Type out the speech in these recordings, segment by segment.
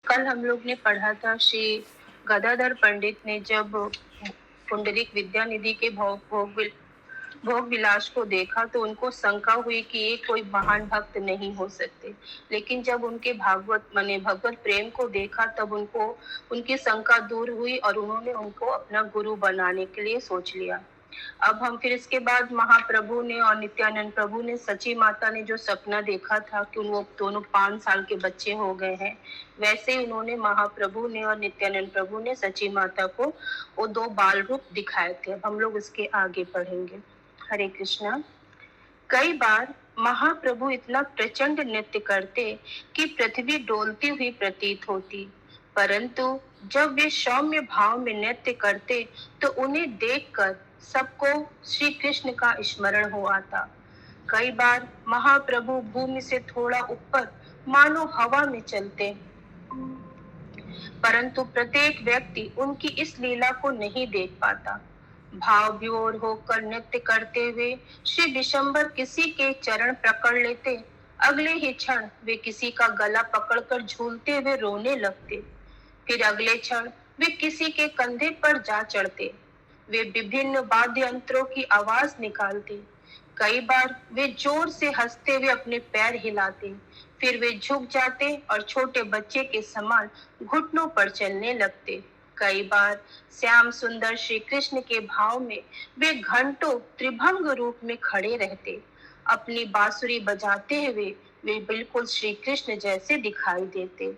कल हम लोग ने पढ़ा था श्री गदाधर पंडित ने जब पुंडरीक विद्यानिधि के भोग विलास को देखा तो उनको शंका हुई कि ये कोई महान भक्त नहीं हो सकते। लेकिन जब उनके भगवत प्रेम को देखा तब उनको उनकी शंका दूर हुई और उन्होंने उनको अपना गुरु बनाने के लिए सोच लिया। अब हम फिर इसके बाद महाप्रभु ने और नित्यानंद प्रभु ने, सची माता ने जो सपना देखा था कि वो दोनों 5 साल के बच्चे हो गए हैं, वैसे ही उन्होंने महाप्रभु ने और नित्यानंद प्रभु ने सची माता को वो 2 बाल रूप दिखाए थे। अब हम लोग इसके आगे पढ़ेंगे। हरे कृष्णा। कई बार महाप्रभु इतना प्रचंड नृत्य करते कि पृथ्वी डोलती हुई प्रतीत होती, परंतु जब वे सौम्य भाव में नृत्य करते तो उन्हें देखकर सबको श्री कृष्ण का स्मरण हो आता। कई बार महाप्रभु भूमि से थोड़ा ऊपर मानो हवा में चलते, परंतु प्रत्येक व्यक्ति उनकी इस लीला को नहीं देख पाता। भाव विभोर होकर नृत्य करते हुए श्री विशंबर किसी के चरण पकड़ लेते, अगले ही क्षण वे किसी का गला पकड़कर झूलते हुए रोने लगते। फिर अगले क्षण वे किसी के कंधे पर जा चढ़ते। वे विभिन्न वाद्य यंत्रों की आवाज निकालते। कई बार वे जोर से हंसते हुए अपने पैर हिलाते, फिर वे झुक जाते और छोटे बच्चे के समान घुटनों पर चलने लगते। कई बार श्याम सुंदर श्री कृष्ण के भाव में वे घंटों त्रिभंग रूप में खड़े रहते। अपनी बांसुरी बजाते हुए वे बिल्कुल श्री कृष्ण जैसे दिखाई देते।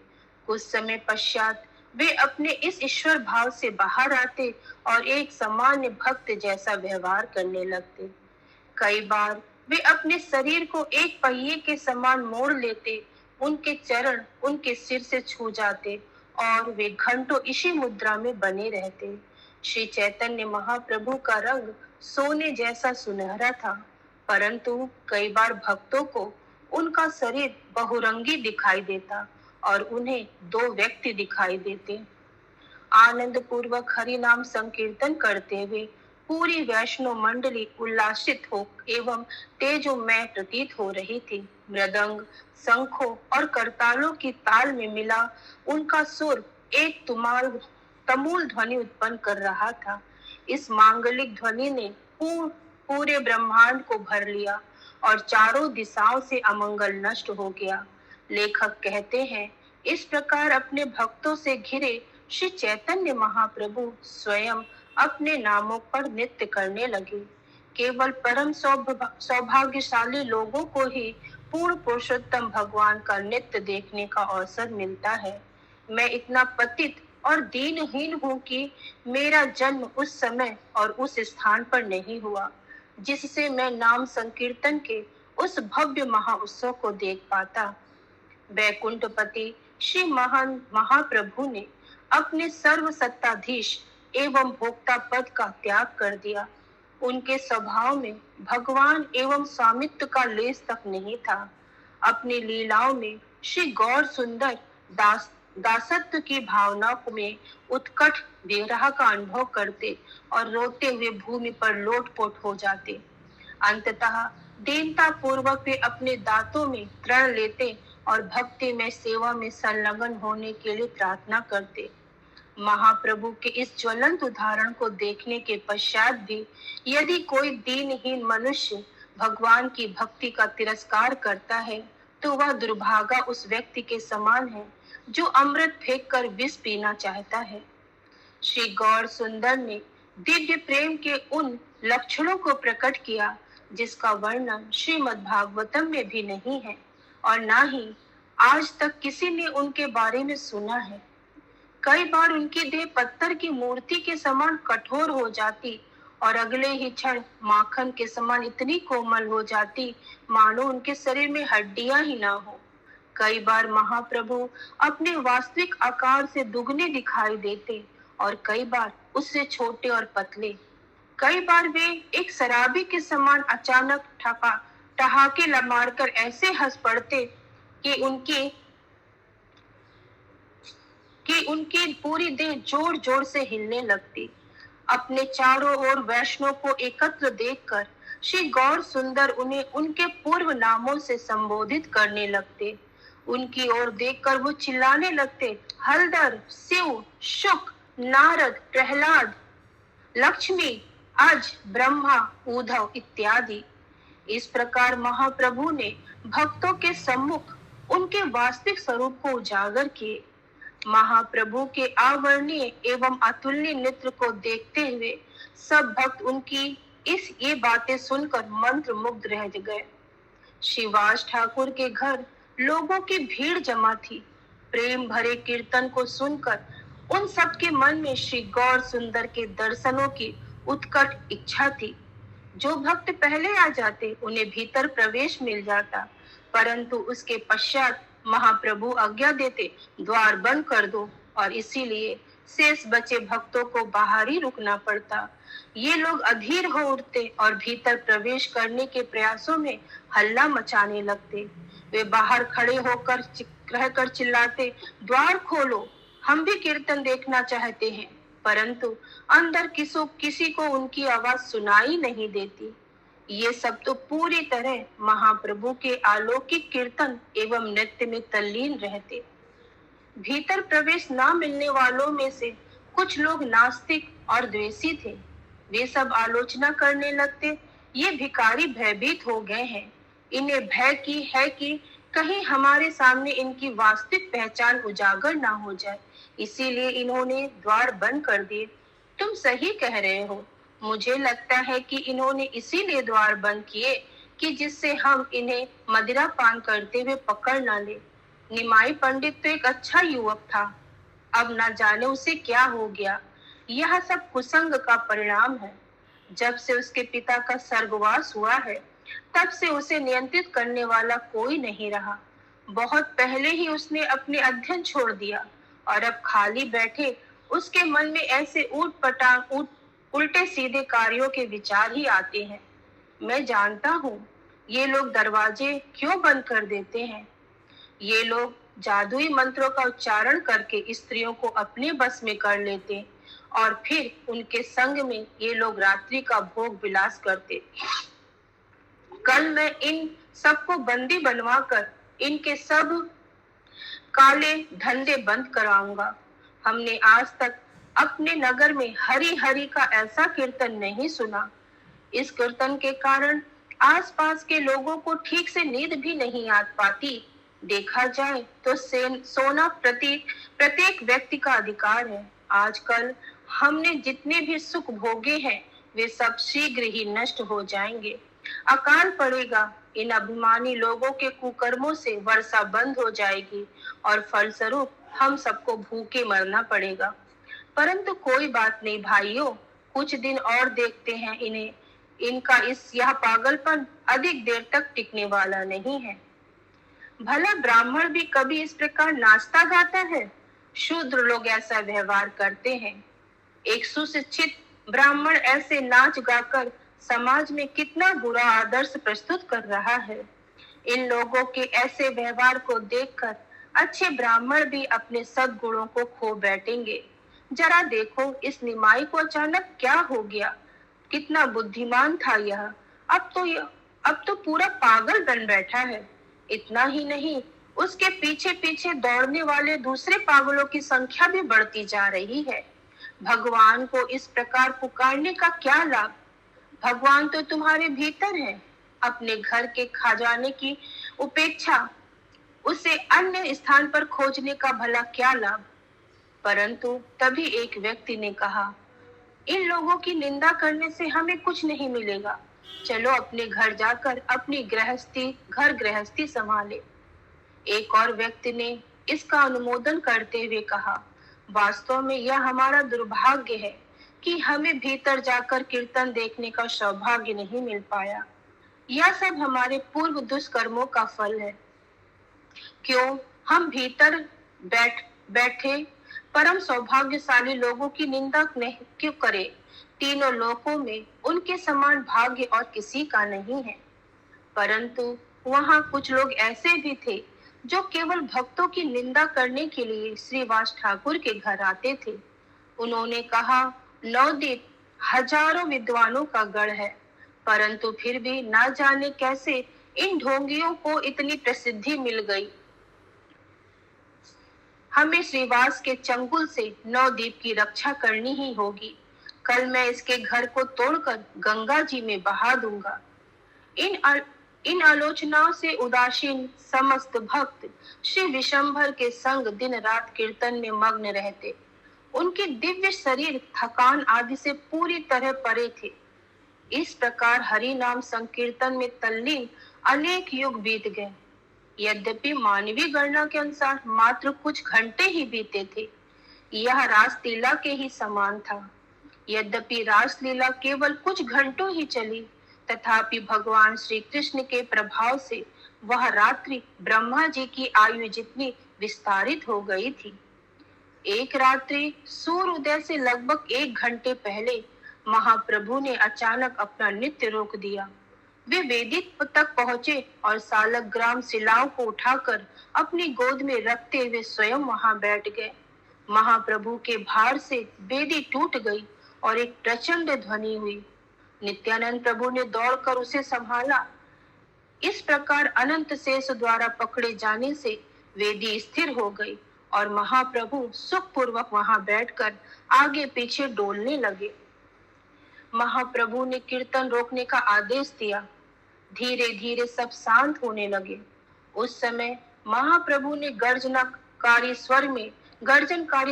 कुछ समय पश्चात वे अपने इस ईश्वर भाव से बाहर आते और एक सामान्य भक्त जैसा व्यवहार करने लगते। कई बार वे अपने शरीर को एक पहिए के समान मोड़ लेते, उनके चरण उनके सिर से छू जाते और वे घंटों इसी मुद्रा में बने रहते। श्री चैतन्य महाप्रभु का रंग सोने जैसा सुनहरा था, परंतु कई बार भक्तों को उनका शरीर बहुरंगी दिखाई देता और उन्हें 2 व्यक्ति दिखाई देते। आनंद पूर्वक हरि नाम संकीर्तन करते हुए पूरी वैष्णव मंडली उल्लासित हो एवं तेजोमय प्रतीत हो रही थी। मृदंग, शंखों और करतालों की ताल में मिला उनका सुर एक तमूल ध्वनि उत्पन्न कर रहा था। इस मांगलिक ध्वनि ने पूरे ब्रह्मांड को भर लिया और चारों दिशाओं से अमंगल नष्ट हो गया। लेखक कहते हैं, इस प्रकार अपने भक्तों से घिरे श्री चैतन्य महाप्रभु स्वयं अपने नामों पर नृत्य करने लगे। केवल परम सौभाग्यशाली लोगों को ही पूर्ण पुरुषोत्तम भगवान का नृत्य देखने का अवसर मिलता है। मैं इतना पतित और दीनहीन हूँ कि मेरा जन्म उस समय और उस स्थान पर नहीं हुआ जिससे मैं नाम संकीर्तन के उस भव्य महाउत्सव को देख पाता। वैकुंठपति श्री महान महाप्रभु ने अपने सर्व सत्ताधीश एवं भोक्ता पद का त्याग कर दिया। उनके स्वभाव में भगवान एवं स्वामित्व का लेस तक नहीं था। अपनी लीलाओं में श्री गौर सुंदर दासत्व की भावना में उत्कट विरह का अनुभव करते और रोते हुए भूमि पर लोटपोट हो जाते। अंततः दीनता पूर्वक वे अपने दांतों में तृण लेते और भक्ति में सेवा में संलग्न होने के लिए प्रार्थना करते। महाप्रभु के इस ज्वलंत उदाहरण को देखने के पश्चात भी यदि कोई दीनहीन मनुष्य भगवान की भक्ति का तिरस्कार करता है तो वह दुर्भागा उस व्यक्ति के समान है जो अमृत फेंक कर विष पीना चाहता है। श्री गौर सुंदर ने दिव्य प्रेम के उन लक्षणों को प्रकट किया जिसका वर्णन श्रीमद् भागवतम में भी नहीं है और ना ही आज तक किसी ने उनके बारे में सुना है। कई बार उनकी देह पत्थर की मूर्ति के समान कठोर हो जाती और अगले ही क्षण माखन के समान इतनी कोमल हो जाती मानो उनके शरीर में हड्डियां ही ना हो। कई बार महाप्रभु अपने वास्तविक आकार से दुगने दिखाई देते और कई बार उससे छोटे और पतले। कई बार वे एक शराबी के समान अचानक ठहाके मारकर ऐसे हंस पड़ते कि उनकी पूरी देह जोर जोर से हिलने लगती। अपने चारों ओर वैष्णव को एकत्र देखकर श्री गौर सुंदर उन्हें उनके पूर्व नामों से संबोधित करने लगते उनकी ओर देखकर वो चिल्लाने लगते, हलधर, शिव, शुक, नारद, प्रहलाद, लक्ष्मी, अज, ब्रह्मा, उद्धव इत्यादि। इस प्रकार महाप्रभु ने भक्तों के सम्मुख उनके वास्तविक स्वरूप को उजागर किए। महाप्रभु के अवर्णनीय एवं अतुलनीय नृत्य को देखते हुए सब भक्त उनकी ये बातें सुनकर मंत्र मुग्ध रह गए। शिवास ठाकुर के घर लोगों की भीड़ जमा थी। प्रेम भरे कीर्तन को सुनकर उन सबके मन में श्री गौर सुंदर के दर्शनों की उत्कट इच्छा थी। जो भक्त पहले आ जाते उन्हें भीतर प्रवेश मिल जाता, परंतु उसके पश्चात महाप्रभु आज्ञा देते, द्वार बंद कर दो, और इसीलिए शेष बचे भक्तों को बाहर ही रुकना पड़ता। ये लोग अधीर हो उठते और भीतर प्रवेश करने के प्रयासों में हल्ला मचाने लगते। वे बाहर खड़े होकर रहकर चिल्लाते, द्वार खोलो, हम भी कीर्तन देखना चाहते हैं। परंतु अंदर किसी को उनकी आवाज सुनाई नहीं देती। ये सब तो पूरी तरह महाप्रभु के अलौकिक कीर्तन एवं नृत्य में तल्लीन रहते। भीतर प्रवेश न मिलने वालों में से कुछ लोग नास्तिक और द्वेषी थे। वे सब आलोचना करने लगते, ये भिखारी भयभीत हो गए हैं। इन्हें भय की है कि कहीं हमारे सामने इनकी वास्तविक पहचान उजागर ना हो जाए, इसीलिए इन्होंने द्वार बंद कर दिए। तुम सही कह रहे हो। मुझे लगता है कि इन्होंने इसीलिए द्वार बंद किए कि जिससे हम इन्हें मदिरा पान करते हुए पकड़ ना ले। निमाई पंडित तो एक अच्छा युवक था, अब न जाने उसे क्या हो गया। यह सब कुसंग का परिणाम है। जब से उसके पिता का स्वर्गवास हुआ है, तब से उसे नियंत्रित करने वाला कोई नहीं रहा। बहुत पहले ही उसने अपने अध्ययन छोड़ दिया और अब खाली बैठे उसके मन में ऐसे उल्टे सीधे कार्यों के विचार ही आते हैं। मैं जानता हूँ ये लोग दरवाजे क्यों बंद कर देते हैं। ये लोग जादुई मंत्रों का उच्चारण करके स्त्रियों को अपने बस में कर लेते और फिर उनके संग में ये लोग रात्रि का भोग विलास करते। कल मैं इन सबको बंदी बनवाकर इनके सब काले धंधे बंद कराऊंगा। हमने आज तक अपने नगर में हरि हरि का ऐसा कीर्तन नहीं सुना। इस कीर्तन के कारण आसपास के लोगों को ठीक से नींद भी नहीं आ पाती। देखा जाए तो सोना प्रत्येक व्यक्ति का अधिकार है। आजकल हमने जितने भी सुख भोगे हैं वे सब शीघ्र ही नष्ट हो जाएंगे। अकाल पड़ेगा, इन अभिमानी लोगों के कुकर्मों से वर्षा बंद हो जाएगी और फलस्वरूप हम सबको भूखे मरना पड़ेगा। परंतु कोई बात नहीं भाइयों, कुछ दिन और देखते हैं इन्हें। इनका यह पागलपन अधिक देर तक टिकने वाला नहीं है। भला ब्राह्मण भी कभी इस प्रकार नाचता गाता है? शूद्र लोग ऐसा व्यवहार करते हैं। एक सुशिक्षित ब्राह्मण ऐसे नाच गाकर समाज में कितना बुरा आदर्श प्रस्तुत कर रहा है। इन लोगों के ऐसे व्यवहार को देखकर अच्छे ब्राह्मण भी अपने सद्गुणों को खो बैठेंगे। जरा देखो इस निमाई को अचानक क्या हो गया। कितना बुद्धिमान था यह, अब तो पूरा पागल बन बैठा है। इतना ही नहीं, उसके पीछे पीछे दौड़ने वाले दूसरे पागलों की संख्या भी बढ़ती जा रही है। भगवान को इस प्रकार पुकारने का क्या लाभ? भगवान तो तुम्हारे भीतर है। अपने घर के खजाने की उपेक्षा उसे अन्य स्थान पर खोजने का भला क्या लाभ? परंतु तभी एक व्यक्ति ने कहा, इन लोगों की निंदा करने से हमें कुछ नहीं मिलेगा। चलो अपने घर जाकर अपनी घर गृहस्थी संभाले। एक और व्यक्ति ने इसका अनुमोदन करते हुए कहा, वास्तव में यह हमारा दुर्भाग्य है कि हमें भीतर जाकर कीर्तन देखने का सौभाग्य नहीं मिल पाया। यह सब हमारे पूर्व दुष्कर्मों का फल है। क्यों हम भीतर बैठे परम सौभाग्यशाली लोगों की निंदा क्यों करें? तीनों लोकों में उनके समान भाग्य और किसी का नहीं है। परंतु वहां कुछ लोग ऐसे भी थे जो केवल भक्तों की निंदा करने के लिए श्रीवास ठाकुर के घर आते थे। उन्होंने कहा, नवदीप हजारों विद्वानों का गढ़ है, परंतु फिर भी ना जाने कैसे इन ढोंगियों को इतनी प्रसिद्धि मिल गई। हमें श्रीवास के चंगुल से नवद्वीप की रक्षा करनी ही होगी। कल मैं इसके घर को तोड़कर गंगा जी में बहा दूंगा। इन आलोचनाओं से उदासीन समस्त भक्त श्री विशंभर के संग दिन रात कीर्तन में मग्न रहते। उनके दिव्य शरीर थकान आदि से पूरी तरह परे थे। इस प्रकार हरि नाम संकीर्तन में तल्लीन अनेक युग बीत गए। यद्यपि मानवीय गणना के अनुसार मात्र कुछ घंटे ही बीते थे। यह रासलीला के ही समान था। यद्यपि रासलीला केवल कुछ घंटों ही चली, तथापि भगवान श्री कृष्ण के प्रभाव से वह रात्रि ब्रह्मा जी की आयु जितनी विस्तारित हो गई थी। एक रात्रि सूर्योदय से लगभग 1 घंटे पहले महाप्रभु ने अचानक अपना नृत्य रोक दिया। वे वेदिक तक पहुंचे और सालग्राम शिलाओं को उठाकर अपनी गोद में रखते हुए स्वयं वहां बैठ गए। महाप्रभु के भार से वेदी टूट गई और एक प्रचंड ध्वनि हुई। नित्यानंद प्रभु ने दौड़कर उसे संभाला। इस प्रकार अनंत शेष द्वारा पकड़े जाने से वेदी स्थिर हो गई और महाप्रभु सुखपूर्वक वहां बैठकर आगे पीछे डोलने लगे। महाप्रभु ने कीर्तन रोकने का आदेश दिया। धीरे धीरे सब शांत होने लगे। उस समय महाप्रभु ने गर्जनकारी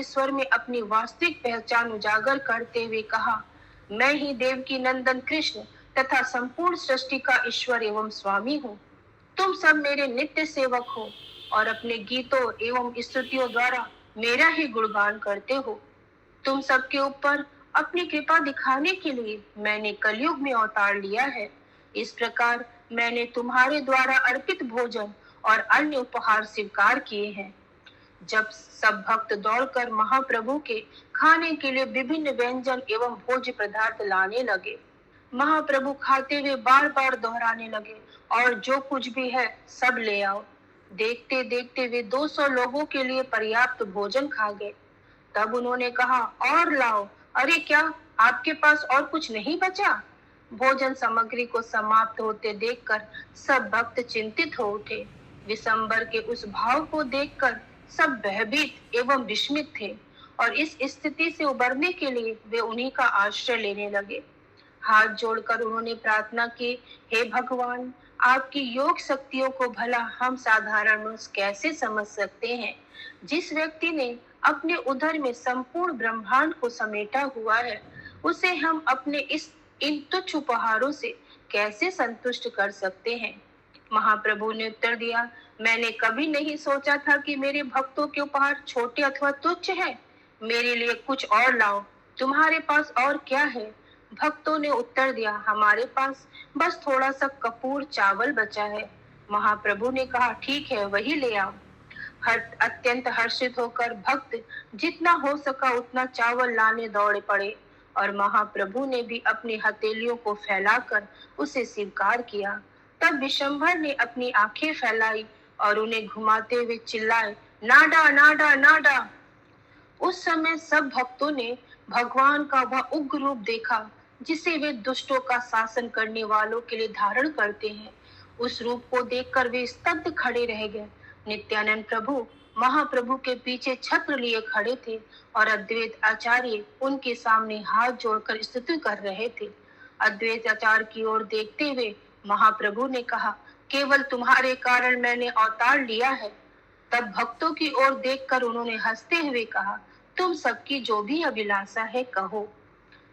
स्वर में अपनी वास्तविक पहचान उजागर करते हुए कहा, मैं ही देवकी नंदन कृष्ण तथा संपूर्ण सृष्टि का ईश्वर एवं स्वामी हूँ। तुम सब मेरे नित्य सेवक हो और अपने गीतों एवं स्तुतियों द्वारा मेरा ही गुणगान करते हो। तुम सबके ऊपर अपनी कृपा दिखाने के लिए मैंने कलयुग में अवतार लिया है। इस प्रकार मैंने तुम्हारे द्वारा अर्पित भोजन और अन्य उपहार स्वीकार किए हैं। जब सब भक्त दौड़कर महाप्रभु के खाने के लिए विभिन्न व्यंजन एवं भोज्य पदार्थ लाने लगे, महाप्रभु खाते हुए बार बार दोहराने लगे, और जो कुछ भी है सब ले आओ। देखते देखते वे 200 लोगों के लिए पर्याप्त भोजन खा गए। तब उन्होंने कहा, और लाओ। अरे क्या आपके पास और कुछ नहीं बचा? भोजन सामग्री को समाप्त होते देखकर सब भक्त चिंतित हो उठे। विशंबर के उस भाव को देखकर सब भयभीत एवं विस्मित थे और इस स्थिति से उबरने के लिए वे उन्हीं का आश्रय लेने लगे। हाथ जोड़कर उन्होंने प्रार्थना की, हे भगवान, आपकी योग शक्तियों को भला हम साधारण मनुष्य कैसे समझ सकते हैं। जिस व्यक्ति ने अपने उदर में संपूर्ण ब्रह्मांड को समेटा हुआ है, उसे हम अपने इन तुच्छ उपहारों से कैसे संतुष्ट कर सकते हैं। महाप्रभु ने उत्तर दिया, मैंने कभी नहीं सोचा था कि मेरे भक्तों के उपहार छोटे अथवा तुच्छ हैं। मेरे लिए कुछ और लाओ। तुम्हारे पास और क्या है? भक्तों ने उत्तर दिया, हमारे पास बस थोड़ा सा कपूर चावल बचा है। महाप्रभु ने कहा, ठीक है, वही ले आओ। अत्यंत हर्षित होकर भक्त जितना हो सका उतना चावल लाने दौड़े पड़े और महाप्रभु ने भी अपनी हथेलियों को फैलाकर उसे स्वीकार किया। तब विशंभर ने अपनी आंखें फैलाई और उन्हें घुमाते हुए चिल्लाए, नाडा नाडा नाडा। उस समय सब भक्तों ने भगवान का वह उग्र रूप देखा जिसे वे दुष्टों का शासन करने वालों के लिए धारण करते हैं। उस रूप को देखकर वे स्तब्ध खड़े रह गए। नित्यानंद प्रभु महाप्रभु के पीछे छत्र लिए खड़े थे और अद्वैत आचार्य उनके सामने हाथ जोड़कर स्तुति कर रहे थे। अद्वैत आचार्य की ओर देखते हुए महाप्रभु ने कहा, केवल तुम्हारे कारण मैंने अवतार लिया है। तब भक्तों की ओर देखकर उन्होंने हंसते हुए कहा, तुम सबकी जो भी अभिलाषा है कहो।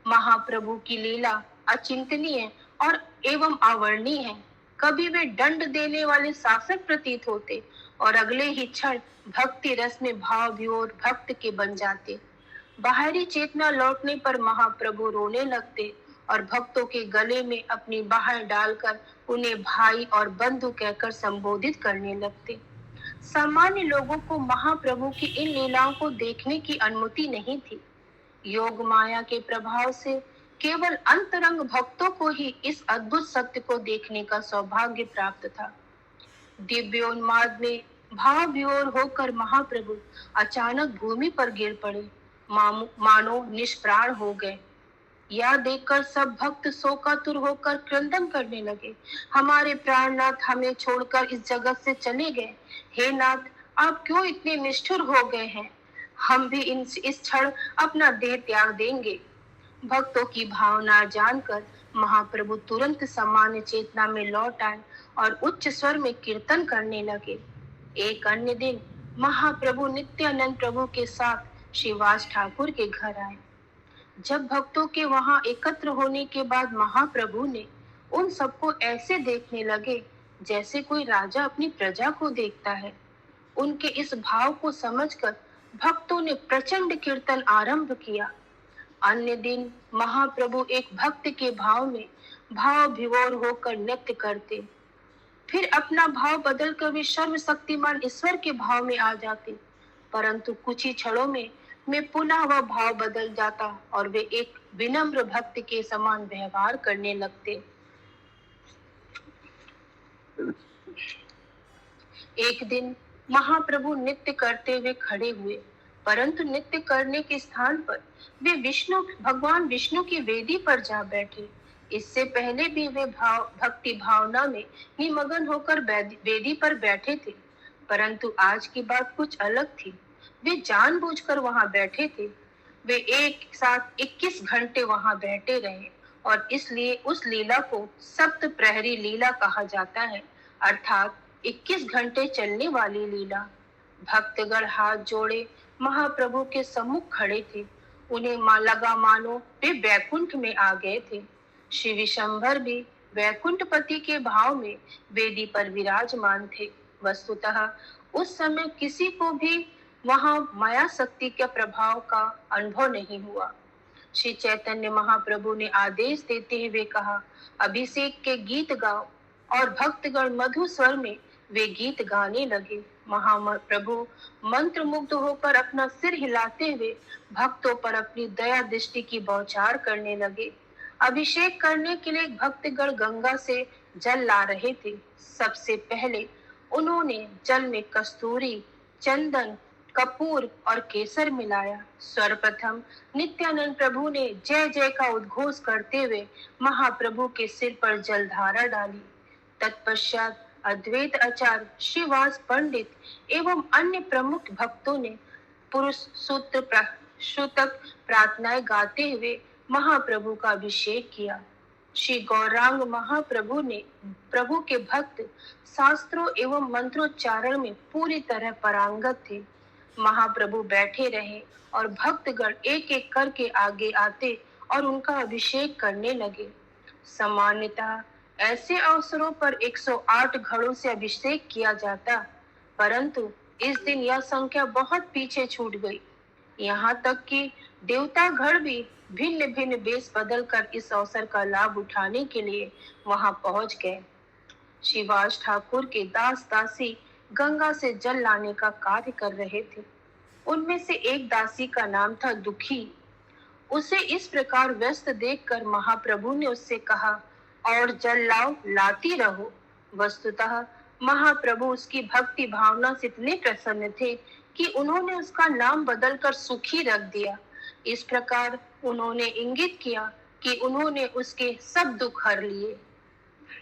महाप्रभु की लीला अचिंतनीय और एवं अवर्णनीय है। कभी वे दंड देने वाले शासक प्रतीत होते और अगले ही क्षण भक्ति रस में भाव विभोर भक्त के बन जाते। बाहरी चेतना लौटने पर महाप्रभु रोने लगते और भक्तों के गले में अपनी बाहें डालकर उन्हें भाई और बंधु कहकर संबोधित करने लगते। सामान्य लोगों को महाप्रभु की इन लीलाओं को देखने की अनुमति नहीं थी। योग माया के प्रभाव से केवल अंतरंग भक्तों को ही इस अद्भुत सत्य को देखने का सौभाग्य प्राप्त था। दिव्योन्माद में भाव विभोर होकर महाप्रभु अचानक भूमि पर गिर पड़े, मानो निष्प्राण हो गए। यह देखकर सब भक्त शोकातुर होकर क्रंदन करने लगे, हमारे प्राणनाथ हमें छोड़कर इस जगत से चले गए। हे नाथ, आप क्यों इतने निष्ठुर हो गए हैं? हम भी इस क्षण अपना देह त्याग देंगे। भक्तों की भावना जानकर महाप्रभु तुरंत सामान्य चेतना में लौट आए और उच्च स्वर में कीर्तन करने लगे। एक अन्य दिन महाप्रभु नित्यानंद प्रभु के साथ श्रीवास ठाकुर के घर आए। जब भक्तों के वहां एकत्र होने के बाद महाप्रभु ने उन सबको ऐसे देखने लगे जैसे कोई राजा अपनी प्रजा को देखता है। उनके इस भाव को समझकर भक्तों ने प्रचंड कीर्तन आरंभ किया। अन्य दिन महाप्रभु एक भक्त के भाव में भाव विभोर होकर नृत्य करते, फिर अपना भाव बदलकर वे सर्वशक्तिमान ईश्वर के भाव में आ जाते, परंतु कुछ ही क्षणों में पुनः वह भाव बदल जाता और वे एक विनम्र भक्त के समान व्यवहार करने लगते। एक दिन महाप्रभु नृत्य करते हुए खड़े हुए, परंतु नृत्य करने के स्थान पर वे भगवान विष्णु की वेदी पर जा बैठे। इससे पहले भी वे भक्ति भावना में निमग्न होकर वेदी पर बैठे थे, परंतु आज की बात कुछ अलग थी। वे जानबूझकर वहां बैठे थे। वे एक साथ 21 घंटे वहां बैठे रहे और इसलिए उस लीला को सप्त प्रहरी लीला कहा जाता है, अर्थात 21 घंटे चलने वाली लीला। भक्तगण हाथ जोड़े महाप्रभु के सम्मुख खड़े थे। उन्हें लगा मानो वे वैकुंठ में आ गए थे। श्री विशंभर भी वैकुंठपति के भाव में वेदी पर विराजमान थे। वस्तुतः उस समय किसी को भी वहां माया शक्ति के प्रभाव का अनुभव नहीं हुआ। श्री चैतन्य महाप्रभु ने आदेश देते हुए कहा, अभिषेक के गीत गाओ, और भक्तगण मधुर स्वर में वे गीत गाने लगे। महाप्रभु मंत्र मुग्ध होकर अपना सिर हिलाते हुए भक्तों पर अपनी दया दृष्टि की बौछार करने लगे। अभिषेक करने के लिए भक्तगण गंगा से जल ला रहे थे। सबसे पहले उन्होंने जल में कस्तूरी, चंदन, कपूर और केसर मिलाया। सर्वप्रथम नित्यानंद प्रभु ने जय जय का उद्घोष करते हुए महाप्रभु के सिर पर जलधारा डाली। तत्पश्चात अद्वैत आचार्य, श्रीवास पंडित एवं अन्य प्रमुख भक्तों ने पुरुष सूतक प्रार्थनाएं गाते हुए महाप्रभु का अभिषेक किया। श्री गौरांग महाप्रभु ने प्रभु के भक्त शास्त्रों एवं मंत्रोच्चारण में पूरी तरह पारंगत थे। महाप्रभु बैठे रहे और भक्तगण एक एक करके आगे आते और उनका अभिषेक करने लगे। सामान्यतः ऐसे अवसरों पर 108 घड़ों से अभिषेक किया जाता, परंतु इस दिन यह संख्या बहुत पीछे छूट गई। यहाँ तक कि देवता गण भी भिन्न भिन्न वेश बदलकर इस अवसर का लाभ उठाने के लिए वहां पहुंच गए। श्रीवास ठाकुर के दास दासी गंगा से जल लाने का कार्य कर रहे थे। उनमें से एक दासी का नाम था दुखी। उसे इस प्रकार व्यस्त देखकर महाप्रभु ने उससे कहा, और जल लाओ, लाती रहो। वस्तुतः महाप्रभु उसकी भक्ति भावना से इतने प्रसन्न थे कि उन्होंने उसका नाम बदलकर सुखी रख दिया। इस प्रकार उन्होंने इंगित किया कि उन्होंने उसके सब दुख हर लिए।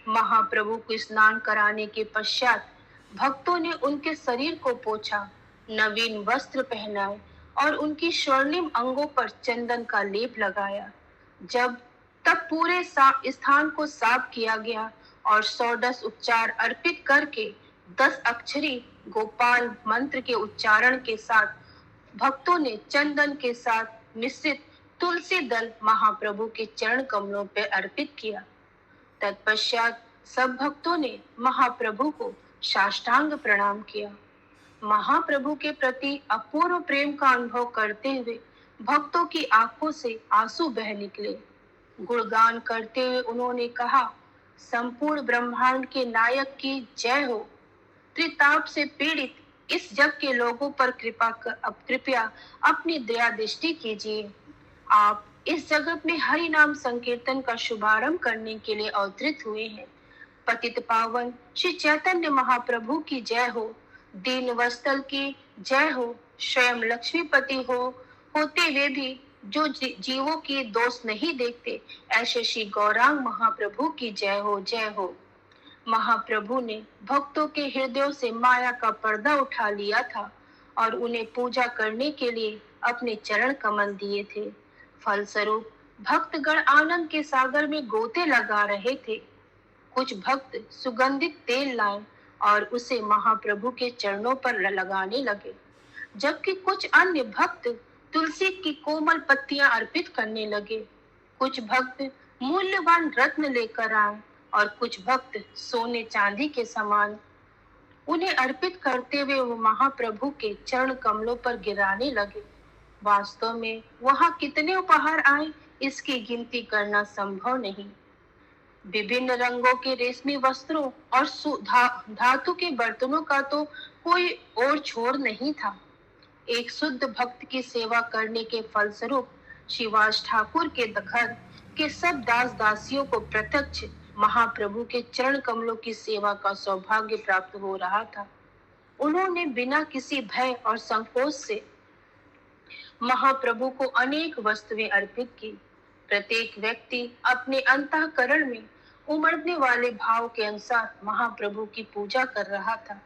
महाप्रभु को स्नान कराने के पश्चात भक्तों ने उनके शरीर को पोंछा, नवीन वस्त्र पहनाए और उनकी स्वर्णिम अंगों पर चंदन का लेप लगाया। तब पूरे स्थान को साफ किया गया और 110 उपचार अर्पित करके 10 अक्षरी गोपाल मंत्र के उच्चारण के साथ भक्तों ने चंदन के साथ मिश्रित तुलसी दल महाप्रभु के चरण कमलों पर अर्पित किया। तत्पश्चात सब भक्तों ने महाप्रभु को साष्टांग प्रणाम किया। महाप्रभु के प्रति अपूर्व प्रेम का अनुभव करते हुए भक्तों की आंखों से आंसू बह निकले। गुणगान करते हुए उन्होंने कहा, संपूर्ण ब्रह्मांड के नायक की जय हो। त्रिताप से पीड़ित इस जग के लोगों पर कृपया अपनी दया दृष्टि कीजिए। आप इस जगत में हरि नाम संकीर्तन का शुभारंभ करने के लिए अवतरित हुए हैं। पतित पावन श्री चैतन्य महाप्रभु की जय हो। दीन वत्सल की जय हो। स्वयं लक्ष्मीपति होते हुए भी जो जीवों की दोष नहीं देखते, ऐसे श्री गौरांग महाप्रभु की जय हो, जय हो। महाप्रभु ने भक्तों के हृदयों से माया का पर्दा उठा लिया था और उन्हें पूजा करने के लिए अपने चरण कमल दिए थे। फलस्वरूप भक्तगण आनंद के सागर में गोते लगा रहे थे। कुछ भक्त सुगंधित तेल लाए और उसे महाप्रभु के चरणों पर लगाने लगे, जबकि कुछ अन्य भक्त तुलसी की कोमल पत्तियां अर्पित करने लगे। कुछ भक्त मूल्यवान रत्न लेकर आए और कुछ भक्त सोने चांदी के समान उन्हें अर्पित करते हुए वो महाप्रभु के चरण कमलों पर गिराने लगे। वास्तव में वहां कितने उपहार आए, इसकी गिनती करना संभव नहीं। विभिन्न रंगों के रेशमी वस्त्रों और धातु के बर्तनों का तो कोई और छोर नहीं था। एक शुद्ध भक्त की सेवा करने के फलस्वरूप शिवाज ठाकुर के घर के सब दास दासियों को प्रत्यक्ष महाप्रभु के चरण कमलों की सेवा का सौभाग्य प्राप्त हो रहा था। उन्होंने बिना किसी भय और संकोच से महाप्रभु को अनेक वस्तुएं अर्पित की। प्रत्येक व्यक्ति अपने अंतःकरण में उमड़ने वाले भाव के अनुसार महाप्रभु की पूजा कर रहा था।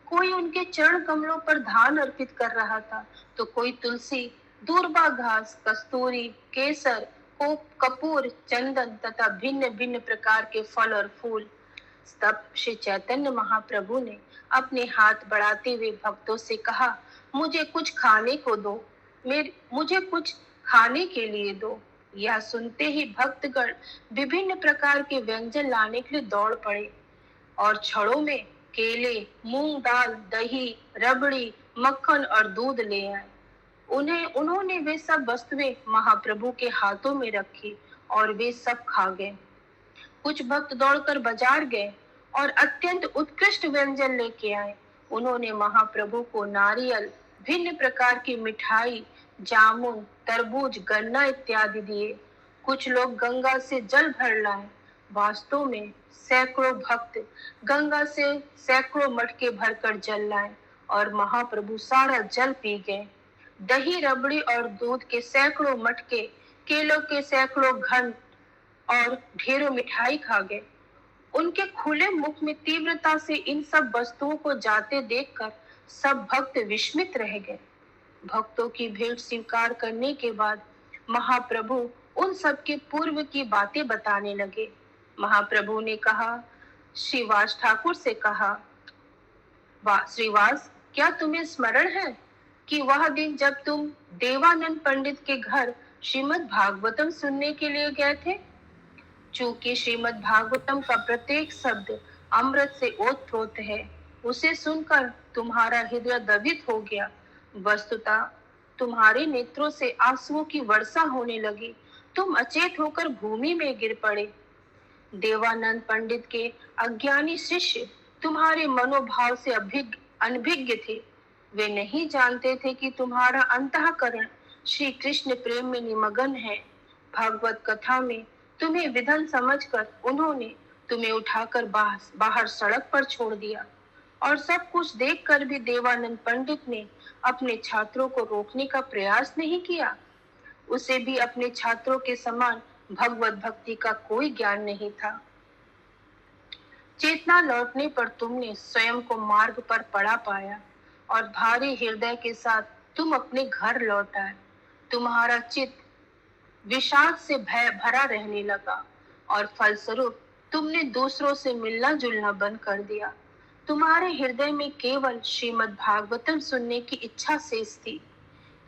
कोई उनके चरण कमलों पर धान अर्पित कर रहा था, तो कोई तुलसी, दूर्वा घास, कस्तूरी, केसर, कपूर, चंदन तथा भिन्न भिन्न प्रकार के फल और फूल। तब श्री चैतन्य महाप्रभु ने अपने हाथ बढ़ाते हुए भक्तों से कहा, मुझे कुछ खाने को दो, मुझे कुछ खाने के लिए दो। यह सुनते ही भक्तगण विभिन्न प्रकार के व्यंजन लाने के लिए दौड़ पड़े और छड़ों में केले, मूंग दाल, दही, रबड़ी, मक्खन और दूध ले आए। उन्होंने वे सब वस्तुएं महाप्रभु के हाथों में रखी और वे सब खा गए। कुछ भक्त दौड़कर बाजार गए और अत्यंत उत्कृष्ट व्यंजन लेके आए। उन्होंने महाप्रभु को नारियल, भिन्न प्रकार की मिठाई, जामुन, तरबूज, गन्ना इत्यादि दिए। कुछ लोग गंगा से जल भर लाए। वास्तव में सैकड़ों भक्त गंगा से सैकड़ों मटके भरकर जल लाए और महाप्रभु सारा जल पी गए। दही, रबड़ी और दूध के सैकड़ों मटके, केलों के सैकड़ों घन और ढेरों मिठाई खा गए। उनके खुले मुख में तीव्रता से इन सब वस्तुओं को जाते देखकर सब भक्त विस्मित रह गए। भक्तों की भेंट स्वीकार करने के बाद महाप्रभु उन सब के पूर्व की बातें बताने लगे। महाप्रभु ने कहा, श्रीवास ठाकुर से कहा, श्रीवास, क्या तुम्हें स्मरण है कि वह दिन जब तुम देवानंद पंडित के घर श्रीमद् भागवतम सुनने के लिए गए थे? चूंकि श्रीमद् भागवतम का प्रत्येक शब्द अमृत से ओतप्रोत है, उसे सुनकर तुम्हारा हृदय द्रवित हो गया। वस्तुतः तुम्हारे नेत्रों से आंसुओं की वर्षा होने लगी। तुम अचेत होकर भूमि में गिर पड़े। देवानंद पंडित के अज्ञानी शिष्य तुम्हारे मनोभाव से अनभिज्ञ थे। वे नहीं जानते थे कि तुम्हारा अंतःकरण श्री कृष्ण प्रेम में निमग्न है। भागवत कथा में तुम्हें विधन समझकर उन्होंने तुम्हें उठाकर बाहर सड़क पर छोड़ दिया और सब कुछ देखकर भी देवानंद पंडित ने अपने छात्रों को रोकने का प्रयास नहीं किया। उसे भी अपने छात्रों के समान भगवत भक्ति का कोई ज्ञान नहीं था। चेतना लौटने पर तुमने स्वयं को मार्ग पर पड़ा पाया और भारी हृदय के साथ तुम अपने घर लौट आए। तुम्हारा चित्त विषाद से भय भरा रहने लगा और फलस्वरूप तुमने दूसरों से मिलना जुलना बंद कर दिया। तुम्हारे हृदय में केवल श्रीमद् भागवतम सुनने की इच्छा शेष थी।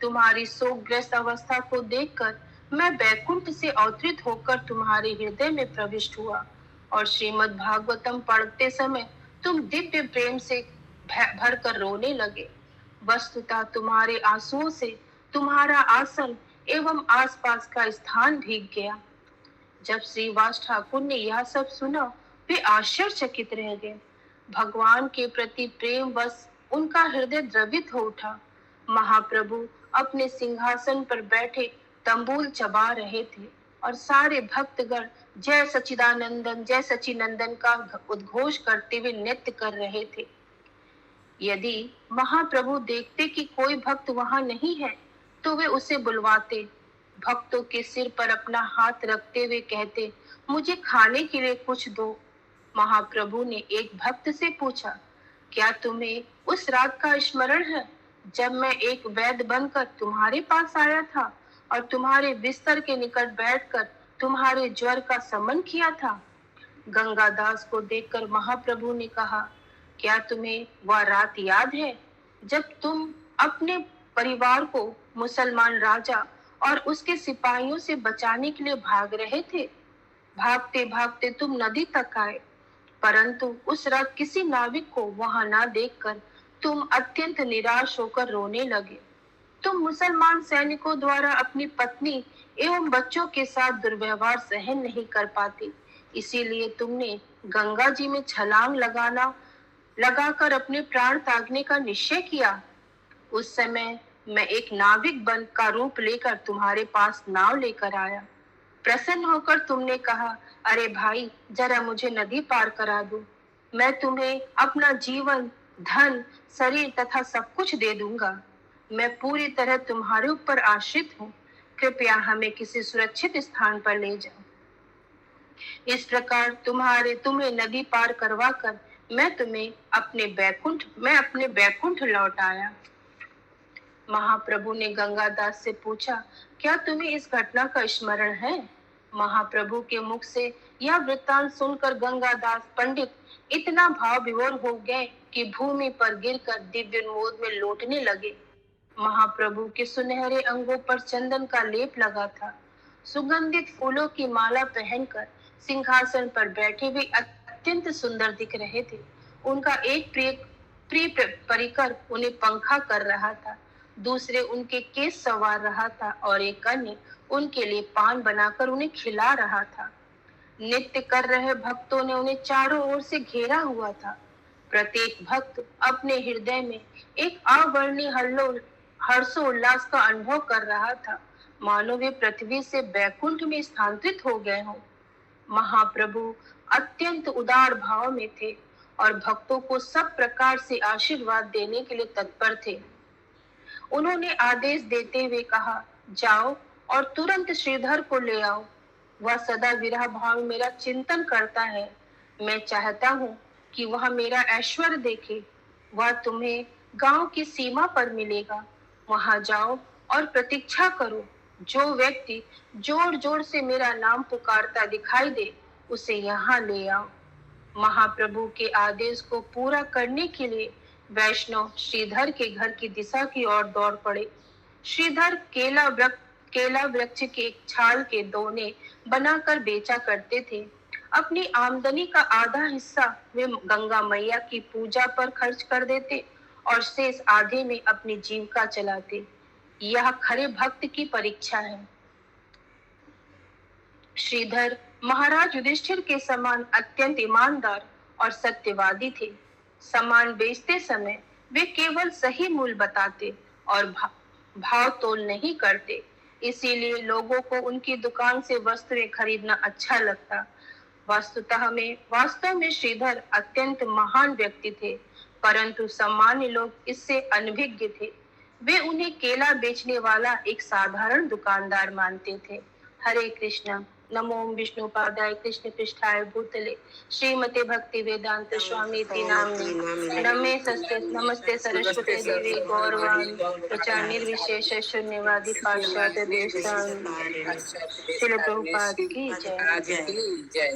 तुम्हारी शोकग्रस्त अवस्था को देखकर मैं वैकुंठ से अवतरित होकर तुम्हारे हृदय में प्रविष्ट हुआ और श्रीमद् भागवतम पढ़ते समय तुम दिव्य प्रेम से भरकर रोने लगे। वस्तुतः तुम्हारे आंसुओं से तुम्हारा आसन एवं आसपास का स्थान भीग गया। जब श्रीवास ठाकुर ने यह सब सुना, वे आश्चर्यचकित रह गए। भगवान के प्रति प्रेम बस उनका हृदय द्रवित हो उठा। महाप्रभु अपने सिंहासन पर बैठे तंबूल चबा रहे थे और सारे भक्तगण जय सच्चिदानंदन जय सच्चिनंदन का उद्घोष करते हुए नृत्य कर रहे थे। यदि महाप्रभु देखते कि कोई भक्त वहां नहीं है, तो वे उसे बुलवाते, भक्तों के सिर पर अपना हाथ रखते हुए कहते, मुझे खाने के लिए कुछ दो। महाप्रभु ने एक भक्त से पूछा, क्या तुम्हें उस रात का स्मरण है जब मैं एक वैद्य बनकर तुम्हारे पास आया था और तुम्हारे बिस्तर के निकट बैठकर तुम्हारे ज्वर का शमन किया था? गंगादास को देखकर महाप्रभु ने कहा, क्या तुम्हें वह रात याद है जब तुम अपने परिवार को मुसलमान राजा और उसके सिपाहियों से बचाने के लिए भाग रहे थे? भागते भागते तुम नदी तक आए, परंतु उस रात किसी नाविक को वहां ना देखकर तुम अत्यंत निराश होकर रोने लगे। तुम मुसलमान सैनिकों द्वारा अपनी पत्नी एवं बच्चों के साथ दुर्व्यवहार सहन नहीं कर पाते, इसीलिए तुमने गंगा जी में छलांग लगाकर अपने प्राण त्यागने का निश्चय किया। उस समय मैं एक नाविक बन का रूप लेकर तुम्हारे पास नाव लेकर आया। प्रसन्न होकर तुमने कहा, अरे भाई, जरा मुझे नदी पार करा दो, मैं तुम्हें अपना जीवन, धन, शरीर तथा सब कुछ दे दूंगा। मैं पूरी तरह तुम्हारे ऊपर आश्रित हूँ, कृपया हमें किसी सुरक्षित स्थान पर ले जाओ। इस प्रकार तुम्हें नदी पार करवा कर मैं अपने बैकुंठ लौट आया। महाप्रभु ने गंगादास से पूछा, क्या तुम्हें इस घटना का स्मरण है? महाप्रभु के मुख से यह वृत्तांत सुनकर गंगादास पंडित इतना भाव विभोर हो गए कि भूमि पर गिरकर दिव्य मोद में लौटने लगे। महाप्रभु के सुनहरे अंगों पर चंदन का लेप लगा था। सुगंधित फूलों की माला पहनकर सिंहासन पर बैठे हुए अत्यंत सुंदर दिख रहे थे। उनका एक प्रिय परिकर उन्हें पंखा कर रहा था, दूसरे उनके केस संवार रहा था और एक अन्य उनके लिए पान बनाकर उन्हें खिला रहा था। नृत्य कर रहे भक्तों ने उन्हें चारों ओर से घेरा हुआ था। प्रत्येक भक्त अपने हृदय में एक अवर्णीय हर्षोल्लास का अनुभव कर रहा था, मानो वे पृथ्वी से बैकुंठ में स्थानांतरित हो गए हों। महाप्रभु अत्यंत उदार भाव में थे और भक्तों को सब प्रकार से आशीर्वाद देने के लिए तत्पर थे। उन्होंने आदेश देते हुए कहा, जाओ और तुरंत श्रीधर को ले आओ। वह सदा विरह भाव में मेरा चिंतन करता है। मैं चाहता हूँ कि वह मेरा ऐश्वर्य देखे। वह तुम्हें गांव की सीमा पर मिलेगा। वहां जाओ और प्रतीक्षा करो। जो व्यक्ति जोर जोर से मेरा नाम पुकारता दिखाई दे, उसे यहाँ ले आओ। महाप्रभु के आदेश को पूरा करने के लिए वैष्णव श्रीधर के घर की दिशा की ओर दौड़ पड़े। श्रीधर केला वृक्ष के छाल के दोने बनाकर बेचा करते थे। अपनी आमदनी का आधा हिस्सा वे गंगा मैया की पूजा पर खर्च कर देते और शेष आधे में अपनी जीविका चलाते। यह खरे भक्त की परीक्षा है। श्रीधर महाराज युधिष्ठिर के समान अत्यंत ईमानदार और सत्यवादी थे। सामान बेचते समय वे केवल सही मूल्य बताते और भाव तोल नहीं करते, इसीलिए लोगों को उनकी दुकान से वस्तुएं खरीदना अच्छा लगता। वास्तव में श्रीधर अत्यंत महान व्यक्ति थे, परंतु सामान्य लोग इससे अनभिज्ञ थे। वे उन्हें केला बेचने वाला एक साधारण दुकानदार मानते थे। हरे कृष्ण। नमो विष्णुपादाय कृष्ण पृष्ठाय भूतले श्रीमते भक्ति वेदांत स्वामी नाम्ने नमस्ते सरस्वती देवी गौरवाणी प्रचार निर्विशेष शून्यवादी पाश्चात्य देश। श्रील प्रभुपाद की जय।